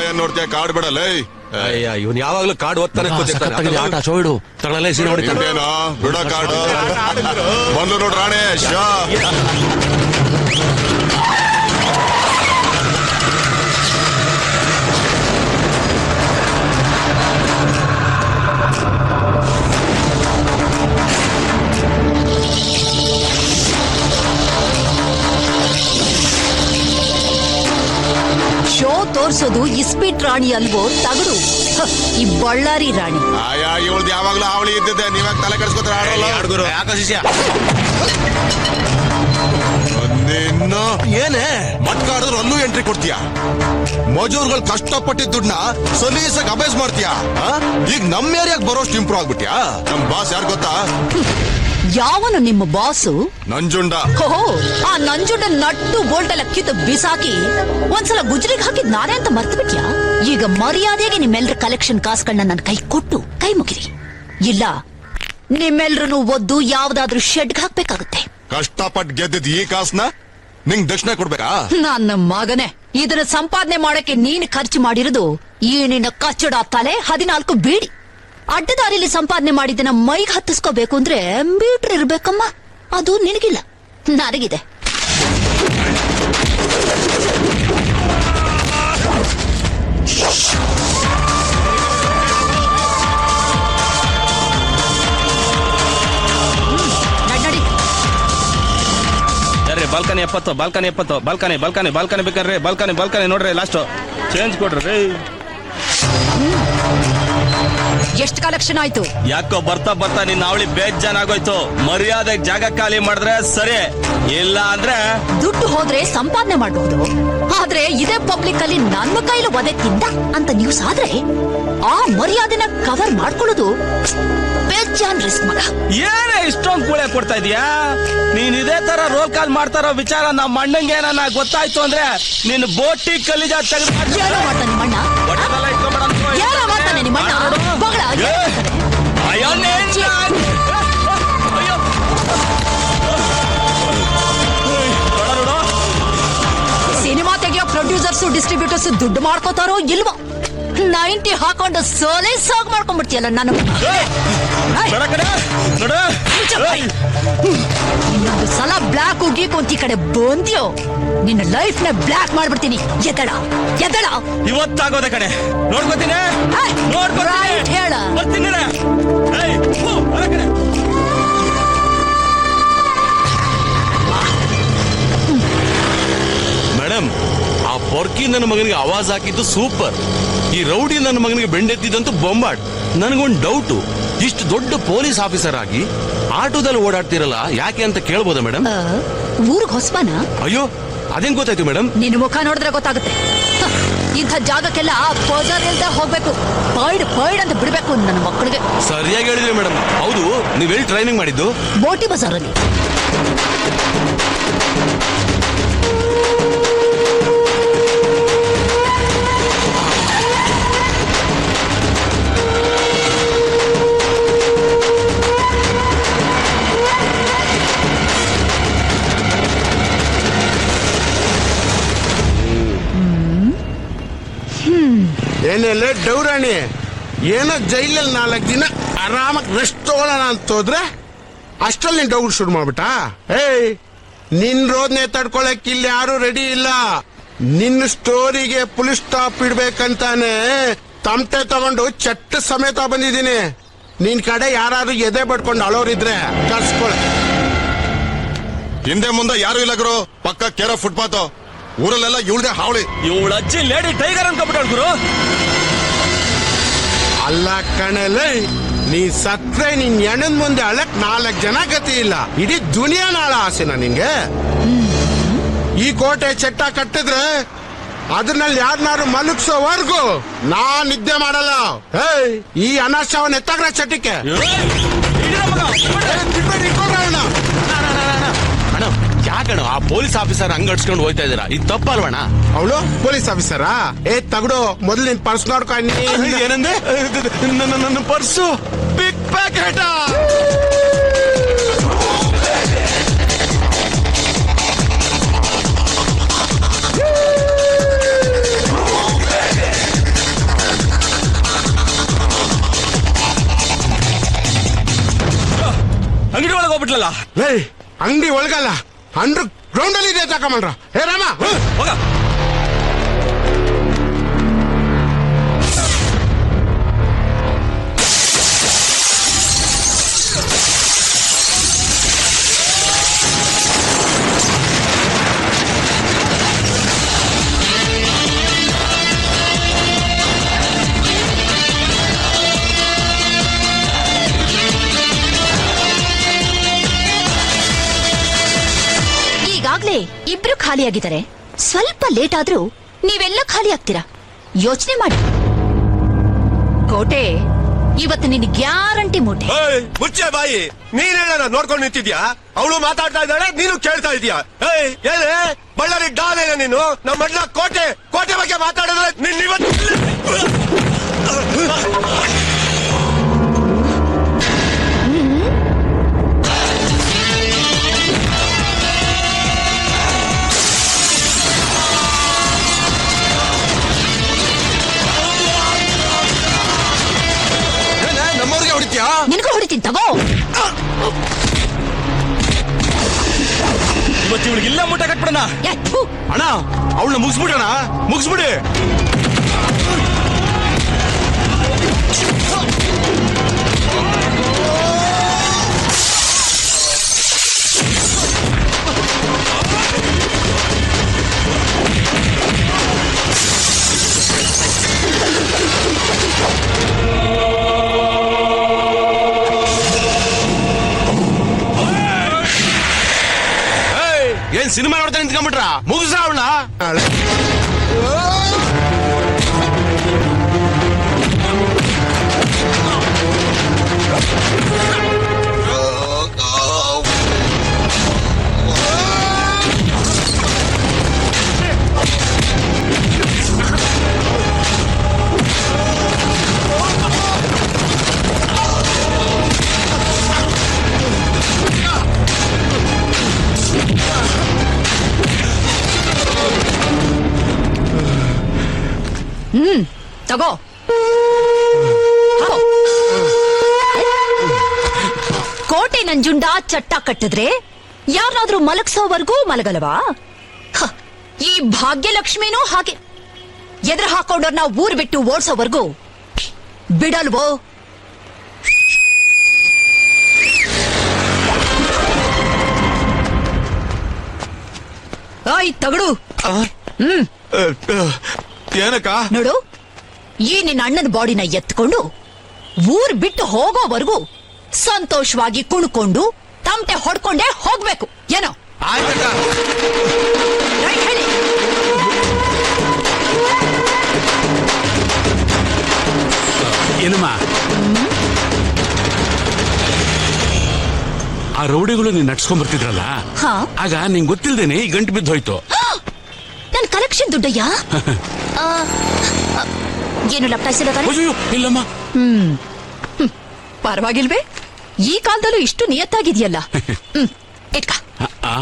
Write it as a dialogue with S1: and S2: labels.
S1: ಏನ್ ನೋಡ್ತೀಯ? ಕಾರ್ಡ್ ಬಿಡಲ್ಲ.
S2: ಅಯ್ಯ ಇವನ್ ಯಾವಾಗ್ಲೂ ಕಾರ್ಡ್ ಓದ್ತಾನೆ ಆಟ ಚೋಡು ತಗೊಳ್ಳಲೇ ಸೀರೆ ಹೊಡಿತಾನೆ.
S1: ಬಿಡೋ ಕಾರ್ಡ್ ಬಂದು ನೋಡ್ ರಾಣೇಶ್.
S3: ಶೋ ತೋರ್ಸೋದು ಇಸ್ಪೀಟ್ ರಾಣಿ ಅಲ್ವೋ ತಗಡು. ಈ ಬಳ್ಳಾರಿ ರಾಣಿ.
S1: ಆಯಾ ಇವಳ್ದು ಯಾವಾಗ್ಲೂ ಅವಳಿ ಇದ್ದಿದ್ದೆ. ನೀವಾಗ ತಲೆ ಕೆಡಿಸ್ಕೊತಾರ ಆಡೋಲ್ಲ.
S2: ಯಾಕ ಶಿಷ್ಯ
S1: ನಿನ್ನು ಏನೇ ಮಟ್ಕ ಆಡಿದ್ರು ಅಲ್ಲೂ ಎಂಟ್ರಿ ಕೊಡ್ತೀಯ? ಮಜೂರ್ಗಳು ಕಷ್ಟಪಟ್ಟಿದ್ದ ದುಡ್ಡನ್ನ ಸಲೀಸಾಗಿ ಅಭ್ಯಾಸ ಮಾಡ್ತೀಯ. ಈಗ ನಮ್ಮ ಏರಿಯಾಗ ಬರೋಷ್ಟು ಇಂಪ್ರೂವ್ ಆಗ್ಬಿಟ್ಯಾ? ನಮ್ ಬಾಸ್ ಯಾರು ಗೊತ್ತಾ?
S3: ಯಾವನು ನಿಮ್ಮ ಬಾಸು?
S1: ನಂಜುಂಡ.
S3: ಓಹೋ, ಆ ನಂಜುಂಡ ನಟ್ಟು ಬೋಲ್ಟ್ ಎಲ್ಲ ಕಿತ್ತು ಬಿಸಾಕಿ ಒಂದ್ಸಲ ಗುಜ್ರಿಗೆ ಹಾಕಿದ್ ನಾನೇ ಅಂತ ಮರ್ತು ಬಿಟ್ಯಾ? ಈಗ ಮರ್ಯಾದೆಗೆ ನಿಮ್ಮೆಲ್ರ ಕಲೆಕ್ಷನ್ ಕಾಸುಗಳನ್ನ ನನ್ನ ಕೈ ಕೊಟ್ಟು ಕೈ ಮುಗಿರಿ. ಇಲ್ಲ ನಿಮ್ಮೆಲ್ರನ್ನು ಒದ್ದು ಯಾವ್ದಾದ್ರೂ ಶೆಡ್ಗೆ ಹಾಕ್ಬೇಕಾಗುತ್ತೆ.
S1: ಕಷ್ಟಪಟ್ಟು ಗೆದ್ದಿದ್ ಈ ಕಾಸ್ನ ನಿಂಗ್ ದಕ್ಷಿಣ ಕೊಡ್ಬೇಕಾ?
S3: ನನ್ನ ಮಗನೇ, ಇದನ್ನ ಸಂಪಾದನೆ ಮಾಡಕ್ಕೆ ನೀನ್ ಖರ್ಚು ಮಾಡಿರೋದು ಈ ನಿನ್ನ ಕಚ್ಚಡ ತಲೆ 14 ಬೀಡಿ. ಅಡ್ಡದಾರಿಲಿ ಸಂಪಾದನೆ ಮಾಡಿದ್ದನ್ನ ಮೈಗೆ ಹತ್ತಿಸ್ಕೋಬೇಕು ಅಂದ್ರೆ ಮೀಟರ್ ಇರ್ಬೇಕಮ್ಮ. ಅದು ನಿನಗಿಲ್ಲ, ನನಗಿದೆ.
S4: Balcony 70, balcony 70, balcony balcony balcony ಬೇಕಾದ್ರೆ ಬಾಲ್ಕನಿ ಬಾಲ್ಕನಿ ನೋಡ್ರಿ. ಲಾಸ್ಟ್ ಚೇಂಜ್ ಕೊಡ್ರಿ.
S3: ಎಷ್ಟು ಕಲೆಕ್ಷನ್ ಆಯ್ತು?
S4: ಯಾಕೋ ಬರ್ತಾ ಬರ್ತಾ ನಿನ್ನ ಅವಳಿ ಬೇಜಾನಾಗೋಯ್ತು. ಮರ್ಯಾದೆ ಜಾಗ ಖಾಲಿ ಮಾಡಿದ್ರೆ ಸರಿ, ಇಲ್ಲ ಅಂದ್ರೆ
S3: ದುಡ್ಡು ಹೋದ್ರೆ ಸಂಪಾದನೆ ಮಾಡಬಹುದು. ಆದ್ರೆ ಇದೇ ಪಬ್ಲಿಕ್ ಅಲ್ಲಿ ನನ್ನ ಕೈಲಿ ಒದೆ ತಿಂದ ಅಂತ ನ್ಯೂಸ್ ಆದ್ರೆ ಆ ಮರ್ಯಾದೆನ ಕವರ್ ಮಾಡ್ಕೊಳ್ಳೋದು ಬೇಜಾನ್ ರಿಸ್ಕ್ ಮಗ.
S4: ಏನೇ ಇಷ್ಟೊಂದು ಕೂಳೆ ಕೊಡ್ತಾ ಇದೀಯಾ? ನೀನ್ ಇದೇ ತರ ರೋಲ್ ಕಾಲ್ ಮಾಡ್ತಾರೋ ವಿಚಾರ ನಮ್ಮ ಅಣ್ಣಂಗೆ ಏನಾನ ಗೊತ್ತಾಯ್ತು ಅಂದ್ರೆ ನಿನ್ ಬೋಟಿ ಕಲಿಜ ತೆಗೆದು
S3: ಏನೋ ಮಾಡ್ತಾನೆ ನಿಮ್ಮಣ್ಣ? ಏನೋ ಮಾಡ್ತಾನೆ ನಿಮ್ಮಣ್ಣ? ಬಗಳ ಸಿನಿಮಾ ತೆಗಿಯೋ ಪ್ರೊಡ್ಯೂಸರ್ಸ್ ಡಿಸ್ಟ್ರಿಬ್ಯೂಟರ್ಸ್ ದುಡ್ಡು ಮಾಡ್ಕೋತಾರೋ ಇಲ್ವೋ? 90 ಹಾಕೊಂಡು ಸೋಲೆ ಸಾಗ್ ಮಾಡ್ಕೊಂಡ್ಬಿಡ್ತೀಯಲ್ಲ ನಾನು. ಇನ್ನೊಂದು ಸಲ ಬ್ಲಾಕ್ ಗೀಕ್ ಅಂತ ಈ ಕಡೆ ಬಂದ್ಯೋ ನಿನ್ನ ಲೈಫ್ ನ ಬ್ಲಾಕ್ ಮಾಡ್ಬಿಡ್ತೀನಿ. ಎದಳ ಎದಳ
S4: ಇವತ್ತಾಗೋದೆ ಕಡೆ ನೋಡ್ಕೋತೀನಿ.
S3: ಹೇಳ
S2: ಮೇಡಮ್, ಆ ಪೊರ್ಕಿ ನನ್ನ ಮಗನಿಗೆ ಆವಾಜ್ ಹಾಕಿದ್ದು ಸೂಪರ್. ಈ ರೌಡಿ ನನ್ನ ಮಗನಿಗೆ ಬೆಂಡೆತ್ತಿದ್ದಂತೂ ಬೊಂಬಾಟ್. ನನಗೊಂದು ಡೌಟು, ಇಷ್ಟು ದೊಡ್ಡ ಪೊಲೀಸ್ ಆಫೀಸರ್ ಆಗಿ ಆಟೋದಲ್ಲಿ ಓಡಾಡ್ತಿರಲ್ಲ ಯಾಕೆ ಅಂತ ಕೇಳ್ಬೋದಾ ಮೇಡಮ್?
S3: ಊರ್ಗ್ ಹೊಸಬನ?
S2: ಅಯ್ಯೋ, ಅದೇನ್ ಗೊತ್ತಾಯ್ತು ಮೇಡಮ್?
S3: ನಿನ್ನ ಮುಖ ನೋಡಿದ್ರೆ ಗೊತ್ತಾಗುತ್ತೆ. ಇಂಥ ಜಾಗಕ್ಕೆಲ್ಲ ಪೋಜರ್ ಇಲ್ದೆ ಹೋಗ್ಬೇಕು. ಪೈಡ್ ಅಂತ ಬಿಡ್ಬೇಕು ನನ್ನ ಮಕ್ಕಳಿಗೆ.
S2: ಸರಿಯಾಗಿ ಹೇಳಿದ್ರಿ ಮೇಡಮ್. ಹೌದು, ನೀವೆಲ್ಲಿ ಟ್ರೈನಿಂಗ್ ಮಾಡಿದ್ದು?
S3: ಬೋಟಿ ಬಜಾರಲ್ಲಿ.
S5: ಏನೆಲ್ಲ ಡೌರಾಣಿ, ಏನೋ ಜೈಲಲ್ಲಿ 4 ದಿನ ಆರಾಮಾಗಿ ರೆಸ್ಟ್ ತಗೊಳ್ಳೋಣ ಅಂತ ಹೋದ್ರೆ ಅಷ್ಟರಲ್ಲಿ ನೀನ್ ಡೌರ್ ಶುರು ಮಾಡ್ಬಿಟ್ಟ. ನಿನ್ ರೋದ್ನೆ ತಡ್ಕೊಳಕ್ ಇಲ್ಲಿ ಯಾರು ರೆಡಿ ಇಲ್ಲ. ನಿನ್ನ ಸ್ಟೋರಿಗೆ ಫುಲ್ ಸ್ಟಾಪ್ ಇಡ್ಬೇಕಂತಾನೆ ತಮಟೆ ತಗೊಂಡು ಚಟ್ಟ ಸಮೇತ ಬಂದಿದ್ದೀನಿ. ನಿನ್ ಕಡೆ ಯಾರು ಎದೆ ಬಡ್ಕೊಂಡು ಅಳೋರಿದ್ರೆ ಕರ್ಸ್ಕೊಳ.
S1: ಹಿಂದೆ ಮುಂದೆ ಯಾರು ಇಲ್ಲ ಗುರು. ಪಕ್ಕ ಕೆರ ಫುಟ್ಪಾತ್. ಊರಲ್ಲೆಲ್ಲ ಇವಳ್ದೆ ಹಾವಳಿ.
S4: ಇವಳ ಅಜ್ಜಿ ಲೇಡಿ ಟೈಗರ್ ಅನ್ಕೊಬಿಟ್ಟಾಳ ಗುರು.
S5: ಅಲ್ಲ ಕಣಲೆ, ನೀ ಸತ್ರೆ ನಿನ್ ಎಣನ್ ಮುಂದೆ ಅಳಕ್ 4 ಜನ ಗತಿ ಇಲ್ಲ. ಇಡೀ ದುನಿಯಾ ನಾಳ ಆಸೆನಾ ನಿನ್ಗೆ? ಈ ಕೋಟೆ ಚಟ್ಟ ಕಟ್ಟಿದ್ರೆ ಅದ್ರಲ್ಲಿ ಯಾರನ್ನಾರು ಮಲಗಿಸೋವರ್ಗು ನಾನ್ ನಿದ್ದೆ ಮಾಡಲ್ಲ. ಈ ಅನಾಶವನ್ನ ಎತ್ತಾಗ್ರ ಚಟಕ್ಕೆ
S2: ಯಾಕಣ ಆ ಪೊಲೀಸ್ ಆಫೀಸರ್ ಹಂಗಡ್ಸ್ಕೊಂಡು ಹೋಯ್ತಾ ಇದೀರಾ? ಇದು ತಪ್ಪಲ್ವಣ?
S5: ಅವಳು ಪೊಲೀಸ್ ಆಫೀಸರಾ? ತಗಡು ಮೊದಲು ನಿನ್ ಪರ್ಸ್ ನೋಡ್ಕೊ.
S2: ಏನಂದೆ? ನನ್ನ ಪರ್ಸು ಬಿಗ್ ಪ್ಯಾಕೆಟ್.
S4: ಒಳಗಲ್ಲ.
S5: ಲೇ ಅಂಗಡಿ ಒಳಗಲ್ಲ, ಅಂಡರ್ ಗ್ರೌಂಡ್ ಅಲ್ಲಿ ಇದೆ ತಕೊಂಬಲ್ರ. ಹೇ ರಾಮ,
S4: ಹೋಗ.
S3: ಈಗಾಗ್ಲೇ ಇಬ್ರು ಖಾಲಿಯಾಗಿದ್ದಾರೆ. ಸ್ವಲ್ಪ ಲೇಟ್ ಆದ್ರೂ ನೀವೆಲ್ಲ ಖಾಲಿ ಆಗ್ತೀರಾ. ಯೋಚನೆ ಮಾಡಿ. ಕೋಟೆ ಇವತ್ತು ನಿನ್ ಗ್ಯಾರಂಟಿ ಮೂಟೆ.
S6: ಮುಚ್ಚೆ ಬಾಯಿ, ನೀನೇನ ನೋಡ್ಕೊಂಡು ನಿಂತಿದ್ಯಾ? ಅವಳು ಮಾತಾಡ್ತಾ ಇದ್ದಾಳೆ, ನೀನು ಕೇಳ್ತಾ ಇದೀಯಾ? ಏನೇ ಬಳ್ಳಾರಿ ಡಾಲೇನ ನೀನು? ನಮ್ಮ ಮಡ್ಲ ಕೋಟೆ ಕೋಟೆ ಬಗ್ಗೆ ಮಾತಾಡಿದ್ರೆ ನಿನ್ನ
S1: ನಮ್ಮವ್ರಿಗೆ ಹೊಡಿತ್ಯಾ?
S3: ನಿನಗೂ ಹೊಡಿತೀನಿ ತಗೋ.
S4: ಇವತ್ತು ಇವಳಿಗೆ ಇಲ್ಲ ಮುಟ್ಟ ಕಟ್ಬಿಡಣ.
S3: ಏ, ಥು.
S2: ಅಣ್ಣ ಅವಳನ್ನ ಮುಗಿಸ್ಬಿಡೋಣ, ಮುಗಿಸ್ಬಿಡಿ. ಏನ್ ಸಿನಿಮಾ ನೋಡ್ತಾ ನಿಂತ್ಕೊಂಡ್ಬಿಟ್ರ? ಮುಗಿಸ ಅವಳ.
S3: ತಗೋ. ಕೋಟೆ ನಂಜುಂಡ ಚಟ್ಟ ಕಟ್ಟಿದ್ರೆ ಯಾರಾದ್ರೂ ಮಲಗ್ಸೋವರೆಗೂ ಮಲಗಲ್ವಾ? ಈ ಭಾಗ್ಯಲಕ್ಷ್ಮಿನೂ ಹಾಗೆ ಎದುರು ಹಾಕೊಂಡವ್ರನ್ನ ಊರ್ ಬಿಟ್ಟು ಓಡ್ಸೋವರೆಗೂ ಬಿಡಲ್ವೋ? ಆಯ್ ತಗಡು.
S2: ಏನಕ್ಕ?
S3: ನೋಡು, ಈ ನಿನ್ನ ಅಣ್ಣನ ಬಾಡಿನ ಎತ್ಕೊಂಡು ಊರ್ ಬಿಟ್ಟು ಹೋಗೋವರೆಗೂ ಸಂತೋಷವಾಗಿ ಕುಣ್ಕೊಂಡು ತಮಟೆ ಹೊಡ್ಕೊಂಡೇ ಹೋಗ್ಬೇಕು. ಏನೋ
S2: ಆಯ್ತಕ್ಕ.
S3: ರೈಟ್ ಹೇಳಿ.
S2: ಏನಮ್ಮ ಆ ರೌಡಿಗಳು ನೀನ್ ನಡ್ಸ್ಕೊಂಡ್ ಬರ್ತಿದ್ರಲ್ಲ,
S3: ಹಾ.
S2: ಆಗ ನಿಂಗ್ ಗೊತ್ತಿಲ್ದೇನೆ ಈ ಗಂಟು ಬಿದ್ದು ಹೋಯ್ತು.
S3: ನನ್ ಕಲೆಕ್ಷನ್ ದುಡ್ಡಯ್ಯ. ಏನು ಲಪ್ಟಾಯಿಸಿಲ್ಲ ತಾನೆ?
S2: ಅಯ್ಯೋ ಇಲ್ಲಮ್ಮ.
S3: ಪರವಾಗಿಲ್ವೇ? ಈ ಕಾಲದಲ್ಲೂ ಇಷ್ಟು ನಿಯತ್ತಾಗಿದೆಯಲ್ಲ. ಇಟ್ಕ.
S2: ಆ